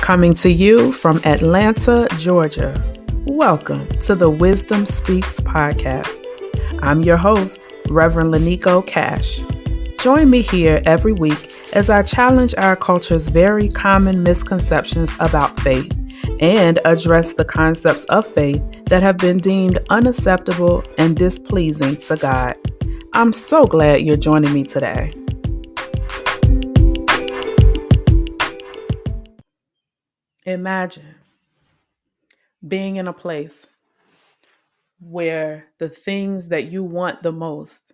Coming to you from Atlanta, Georgia. Welcome to the Wisdom Speaks podcast. I'm your host, Reverend Lanico Cash. Join me here every week as I challenge our culture's very common misconceptions about faith and address the concepts of faith that have been deemed unacceptable and displeasing to God. I'm so glad you're joining me today. Imagine being in a place where the things that you want the most,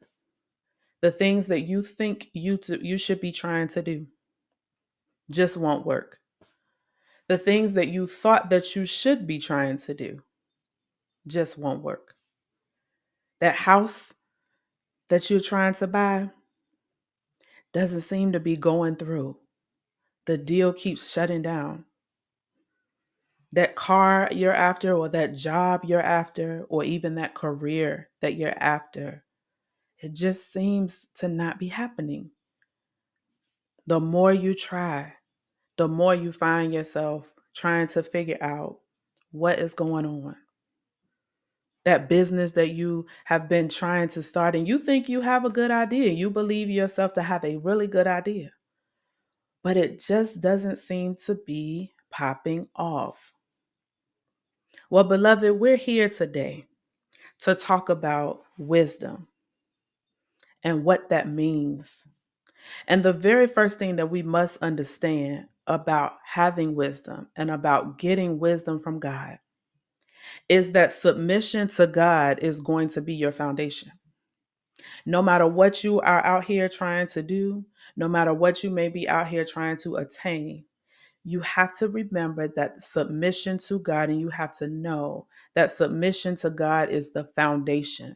the things that you think you should be trying to do, just won't work. The things that you thought that you should be trying to do just won't work. That house that you're trying to buy doesn't seem to be going through. The deal keeps shutting down. That car you're after, or that job you're after, or even that career that you're after, it just seems to not be happening. The more you try, the more you find yourself trying to figure out what is going on. That business that you have been trying to start, and you think you have a good idea. You believe yourself to have a really good idea, but it just doesn't seem to be popping off. Well, beloved, we're here today to talk about wisdom and what that means. And the very first thing that we must understand about having wisdom and about getting wisdom from God is that submission to God is going to be your foundation. No matter what you are out here trying to do, no matter what you may be out here trying to attain, you have to remember that submission to God, and you have to know that submission to God is the foundation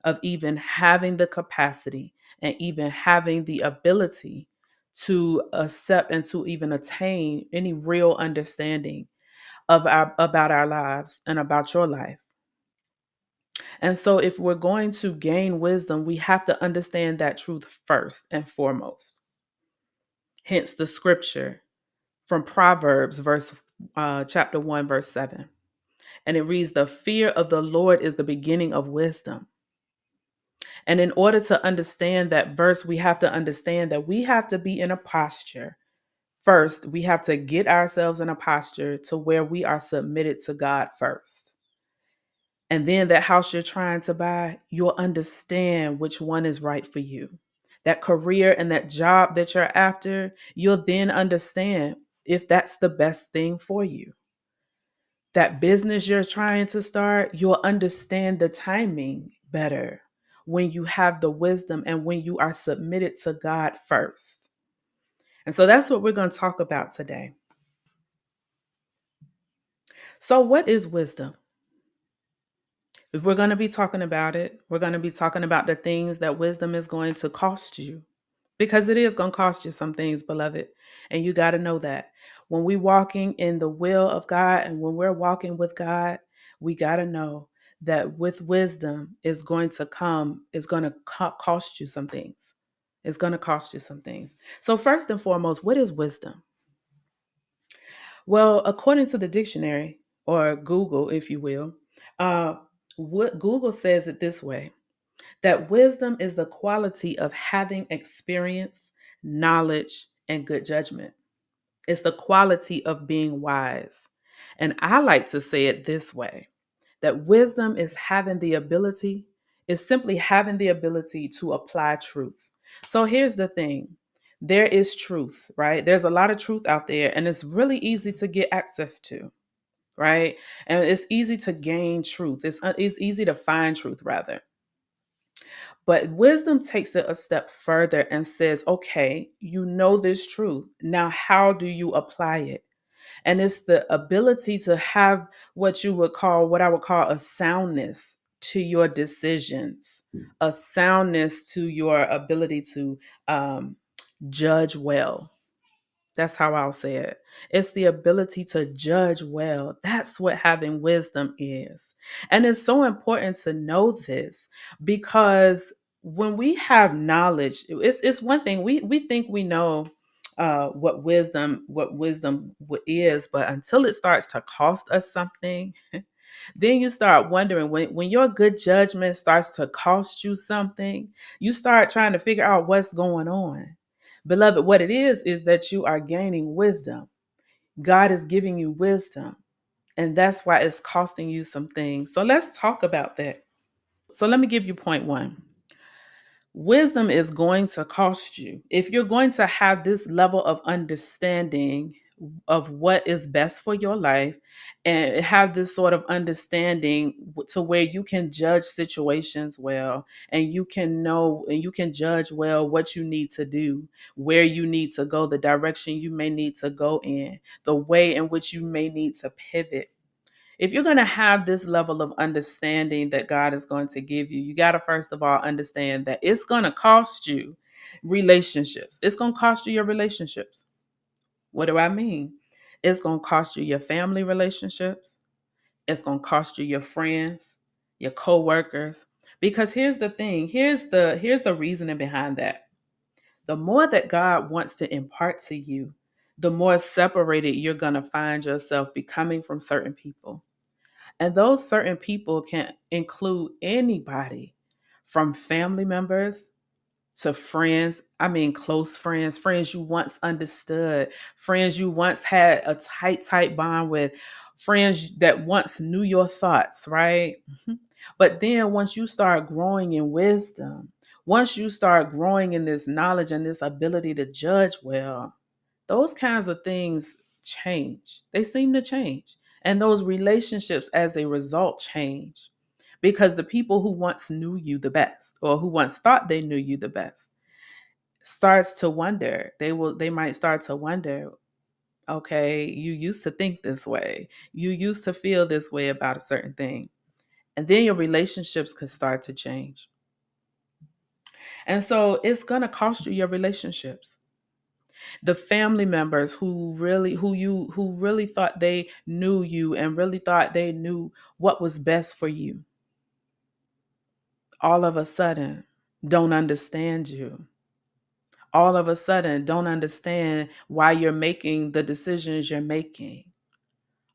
of even having the capacity and even having the ability to accept and to even attain any real understanding about our lives and about your life. And so if we're going to gain wisdom, we have to understand that truth first and foremost. Hence the scripture from Proverbs chapter 1, verse 7. And it reads, "The fear of the Lord is the beginning of wisdom." And in order to understand that verse, we have to understand that we have to be in a posture. First, we have to get ourselves in a posture to where we are submitted to God first. And then that house you're trying to buy, you'll understand which one is right for you. That career and that job that you're after, you'll then understand if that's the best thing for you. That business you're trying to start, you'll understand the timing better when you have the wisdom and when you are submitted to God first. And so that's what we're going to talk about today. So, what is wisdom? If we're going to be talking about it, we're going to be talking about the things that wisdom is going to cost you, because it is going to cost you some things, beloved. And you got to know that when we're walking in the will of God and when we're walking with God, we got to know that with wisdom is going to come, is going to cost you some things. It's going to cost you some things. So first and foremost, what is wisdom? Well, according to the dictionary, or Google, if you will, what Google says it this way: that wisdom is the quality of having experience, knowledge, and good judgment. It's the quality of being wise. And I like to say it this way: that wisdom is simply having the ability to apply truth. So here's the thing. There is truth, right? There's a lot of truth out there, and it's really easy to get access to, right? And it's easy to gain truth. It's easy to find truth, rather. But wisdom takes it a step further and says, okay, you know this truth. Now, how do you apply it? And it's the ability to have what I would call a soundness to your decisions, a soundness to your ability to judge well. That's how I'll say it. It's the ability to judge well. That's what having wisdom is. And it's so important to know this, because when we have knowledge, it's one thing we think we know is, but until it starts to cost us something, then you start wondering, when your good judgment starts to cost you something, you start trying to figure out what's going on. Beloved, what it is that you are gaining wisdom. God is giving you wisdom, and that's why it's costing you some things. So let's talk about that. So let me give you point one. Wisdom is going to cost you. If you're going to have this level of understanding of what is best for your life, and have this sort of understanding to where you can judge situations well, and you can know and you can judge well what you need to do, where you need to go, the direction you may need to go in, the way in which you may need to pivot. If you're going to have this level of understanding that God is going to give you, you got to first of all understand that it's going to cost you relationships. It's going to cost you your relationships. What do I mean? It's going to cost you your family relationships. It's going to cost you your friends, your coworkers. Because here's the thing, here's the reasoning behind that. The more that God wants to impart to you, the more separated you're going to find yourself becoming from certain people. And those certain people can include anybody from family members to friends. I mean, close friends, friends you once understood, friends you once had a tight bond with, friends that once knew your thoughts, right? Mhm. But then once you start growing in wisdom, once you start growing in this knowledge and this ability to judge well, those kinds of things change. They seem to change. And those relationships as a result change because the people who once knew you the best or who once thought they knew you the best starts to wonder. They might start to wonder, okay, you used to think this way. You used to feel this way about a certain thing. And then your relationships could start to change. And so it's going to cost you your relationships. The family members who really thought they knew you and really thought they knew what was best for you, all of a sudden don't understand you, all of a sudden don't understand why you're making the decisions you're making,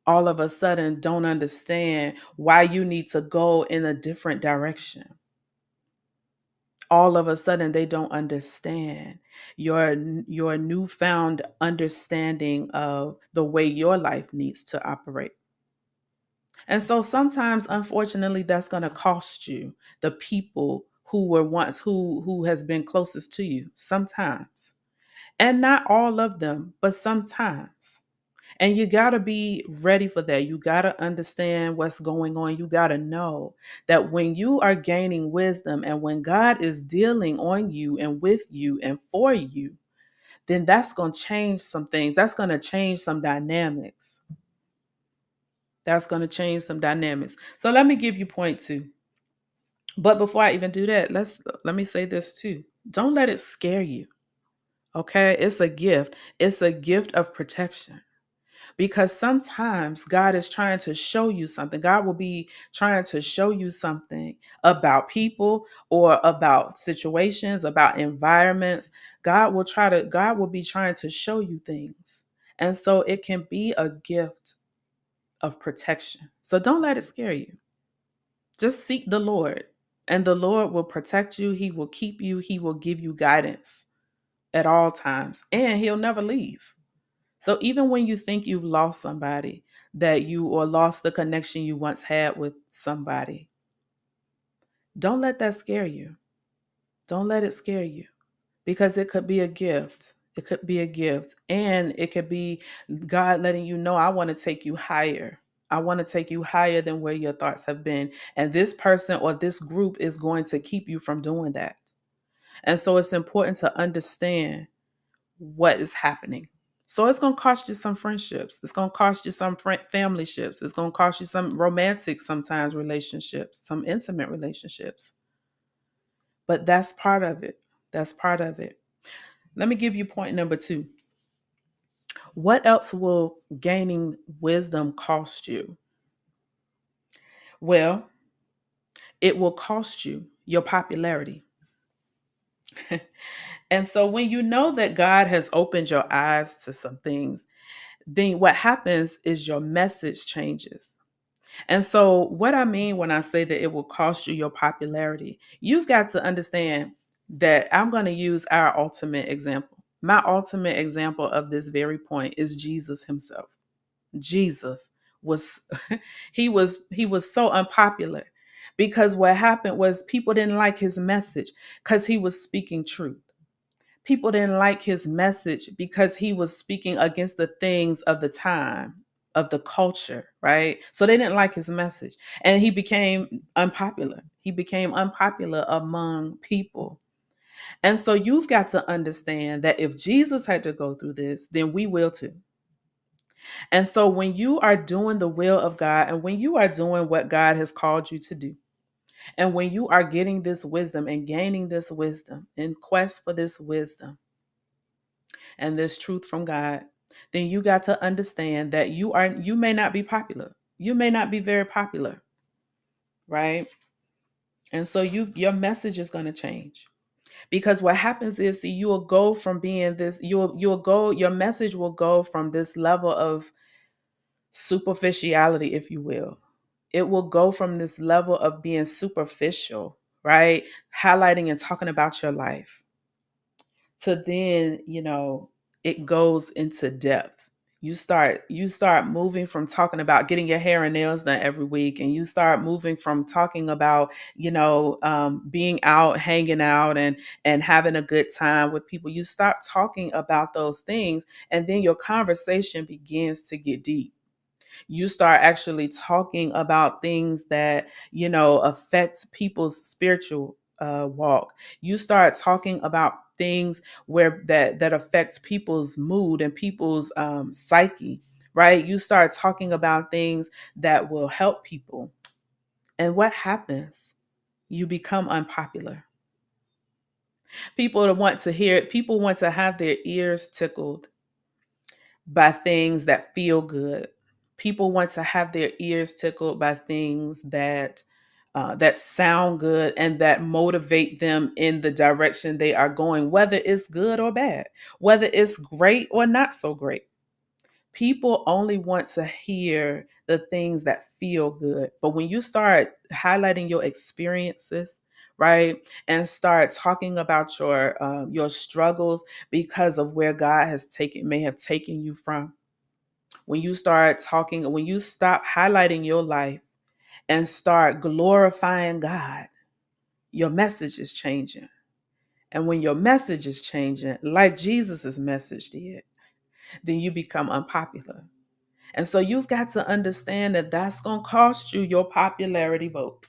all of a sudden don't understand why you need to go in a different direction, all of a sudden they don't understand your newfound understanding of the way your life needs to operate. And so sometimes unfortunately that's going to cost you the people who were once who has been closest to you sometimes. And not all of them, but sometimes. And you got to be ready for that. You got to understand what's going on. You got to know that when you are gaining wisdom and when God is dealing on you and with you and for you, then that's going to change some things. That's going to change some dynamics. That's going to change some dynamics. So let me give you point two. But before I even do that, let me say this too. Don't let it scare you. Okay? It's a gift. It's a gift of protection. Because sometimes God is trying to show you something. God will be trying to show you something about people or about situations, about environments. God will be trying to show you things. And so it can be a gift of protection. So don't let it scare you. Just seek the Lord, and the Lord will protect you. He will keep you. He will give you guidance at all times, and He'll never leave. So even when you think you've lost somebody that you or lost the connection you once had with somebody, don't let that scare you. Don't let it scare you because it could be a gift. It could be a gift. And it could be God letting you know, I want to take you higher. I want to take you higher than where your thoughts have been. And this person or this group is going to keep you from doing that. And so it's important to understand what is happening. So it's going to cost you some friendships. It's going to cost you some family ships. It's going to cost you some romantic, sometimes relationships, some intimate relationships. But that's part of it. That's part of it. Let me give you point number two. What else will gaining wisdom cost you? Well, it will cost you your popularity. And so when you know that God has opened your eyes to some things, then what happens is your message changes. And so, what I mean when I say that it will cost you your popularity, you've got to understand that I'm going to use our ultimate example. My ultimate example of this very point is Jesus himself. Jesus was he was so unpopular because what happened was people didn't like his message cuz he was speaking truth. People didn't like his message because he was speaking against the things of the time, of the culture, right? So they didn't like his message. And he became unpopular. He became unpopular among people. And so you've got to understand that if Jesus had to go through this, then we will too. And so when you are doing the will of God and when you are doing what God has called you to do, and when you are getting this wisdom and gaining this wisdom in quest for this wisdom, and this truth from God, then you got to understand that you may not be popular. You may not be very popular, right? And so your message is going to change. Because what happens is, see, you will go from being this, you'll go, your message will go from this level of superficiality, if you will. It will go from this level of being superficial, right? Highlighting and talking about your life to then, it goes into depth. You start moving from talking about getting your hair and nails done every week, and you start moving from talking about being out, hanging out, and having a good time with people. You start talking about those things, and then your conversation begins to get deep. You start actually talking about things that affect people's spiritual walk. You start talking about things where that affects people's mood and people's psyche, right? You start talking about things that will help people. And what happens? You become unpopular. People want to have their ears tickled by things that feel good. People want to have their ears tickled by things that sound good and that motivate them in the direction they are going, whether it's good or bad, whether it's great or not so great. People only want to hear the things that feel good. But when you start highlighting your experiences, right, and start talking about your struggles because of where God may have taken you from, when you stop highlighting your life and start glorifying God, your message is changing. And when your message is changing, like Jesus's message did, then you become unpopular. And so you've got to understand that that's going to cost you your popularity vote.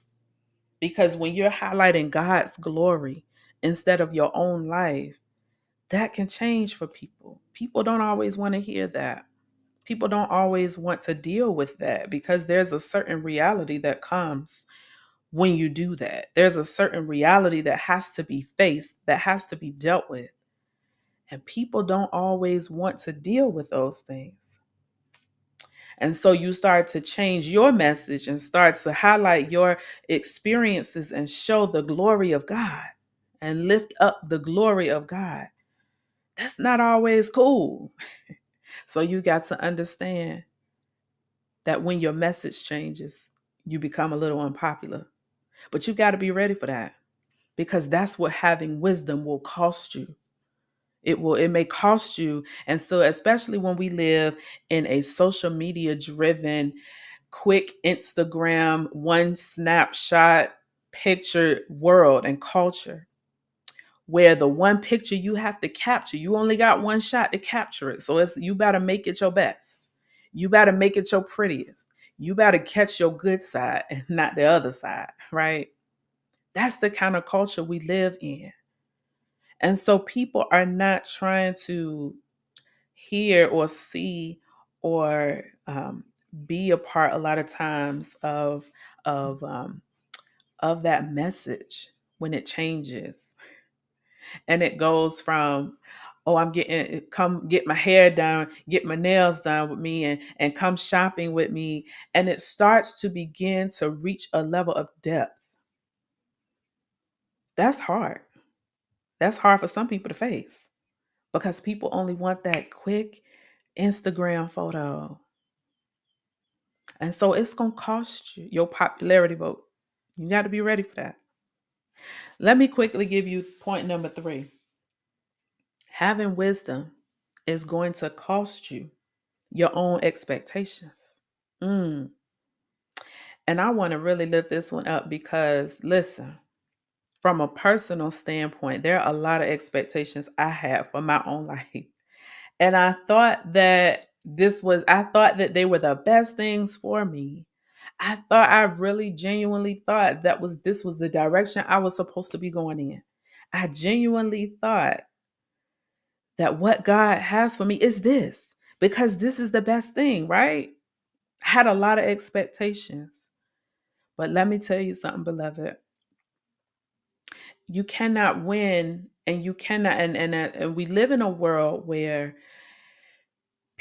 Because when you're highlighting God's glory instead of your own life, that can change for people. People don't always want to hear that. People don't always want to deal with that because there's a certain reality that comes when you do that. There's a certain reality that has to be faced, that has to be dealt with. And people don't always want to deal with those things. And so you start to change your message and start to highlight your experiences and show the glory of God and lift up the glory of God. That's not always cool. So you got to understand that when your message changes, you become a little unpopular. But you've got to be ready for that because that's what having wisdom will cost you. It may cost you. And so especially when we live in a social media driven, quick Instagram, one snapshot picture world and culture, where the one picture you have to capture, you only got one shot to capture it. So you better make it your best. You better make it your prettiest. You better catch your good side and not the other side, right? That's the kind of culture we live in. And so people are not trying to hear or see or be a part a lot of times of um, of that message when it changes and it goes from, oh, I'm getting, come get my hair done, get my nails done with me, and come shopping with me, and it starts to begin to reach a level of depth. That's hard. That's hard for some people to face because people only want that quick Instagram photo. And so it's going to cost you your popularity vote. You got to be ready for that. Let me quickly give you point number 3. Having wisdom is going to cost you your own expectations. And I want to really lift this one up because, listen, from a personal standpoint, there are a lot of expectations I have for my own life. And I thought that they were the best things for me. I really genuinely thought this was the direction I was supposed to be going in. I genuinely thought that what God has for me is this, because this is the best thing, right? I had a lot of expectations. But let me tell you something, beloved. You cannot win, and you cannot, and we live in a world where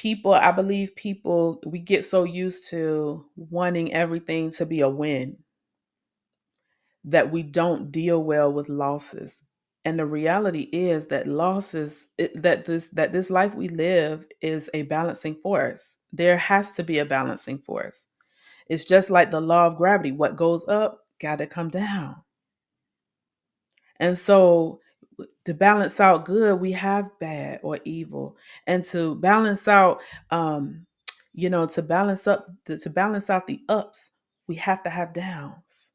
I believe people, we get so used to wanting everything to be a win that we don't deal well with losses. And the reality is that that this life we live is a balancing force. There has to be a balancing force. It's just like the law of gravity. What goes up got to come down. And so to balance out good, we have bad or evil. And to balance out, to balance out the ups, we have to have downs.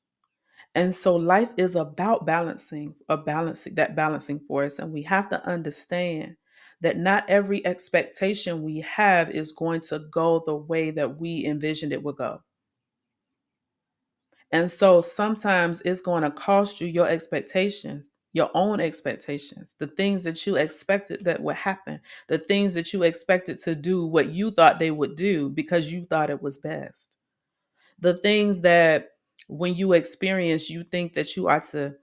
And so life is about balancing that balancing force. And we have to understand that not every expectation we have is going to go the way that we envisioned it would go. And so sometimes it's going to cost you your expectations, your own expectations, the things that you expected that would happen, the things that you expected to do what you thought they would do because you thought it was best. The things that when you experience, you think that you ought to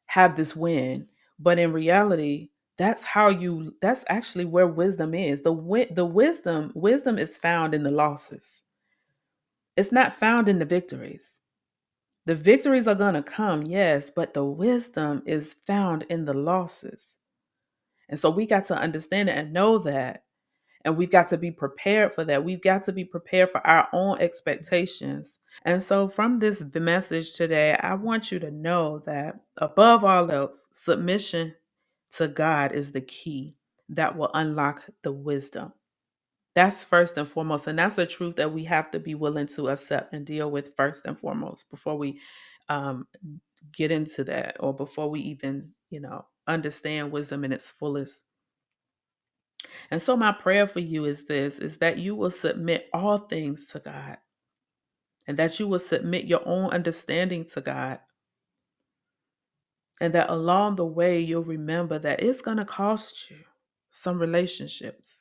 have this win. But in reality, that's actually where wisdom is. The wisdom is found in the losses. It's not found in the victories. The victories are going to come, yes, but the wisdom is found in the losses. And so we got to understand it and know that. And we've got to be prepared for that. We've got to be prepared for our own expectations. And so from this message today, I want you to know that above all else, submission to God is the key that will unlock the wisdom. That's first and foremost. And that's a truth that we have to be willing to accept and deal with first and foremost before we get into that, or before we even, understand wisdom in its fullest. And so my prayer for you is that you will submit all things to God, and that you will submit your own understanding to God. And that along the way, you'll remember that it's going to cost you some relationships.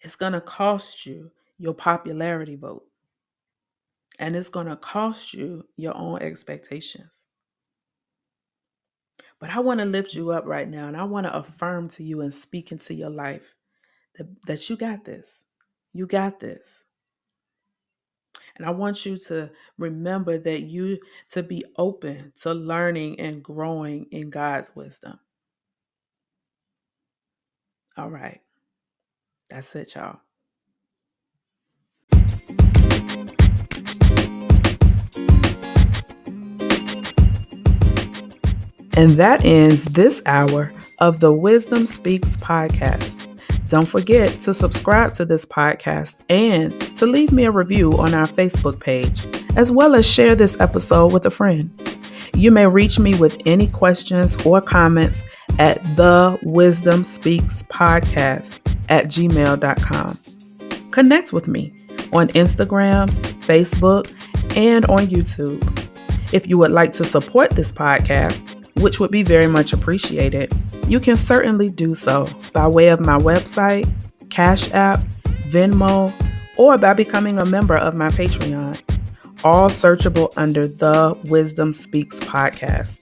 It's going to cost you your popularity vote. And it's going to cost you your own expectations. But I want to lift you up right now, and I want to affirm to you and speak into your life that you got this. You got this. And I want you to remember to be open to learning and growing in God's wisdom. All right. That's it, y'all. And that ends this hour of the Wisdom Speaks podcast. Don't forget to subscribe to this podcast and to leave me a review on our Facebook page, as well as share this episode with a friend. You may reach me with any questions or comments at thewisdomspeakspodcast@gmail.com. Connect with me on Instagram, Facebook, and on YouTube. If you would like to support this podcast, which would be very much appreciated, you can certainly do so by way of my website, Cash App, Venmo, or by becoming a member of my Patreon, all searchable under The Wisdom Speaks Podcast.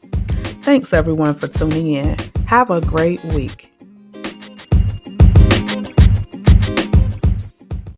Thanks everyone for tuning in. Have a great week.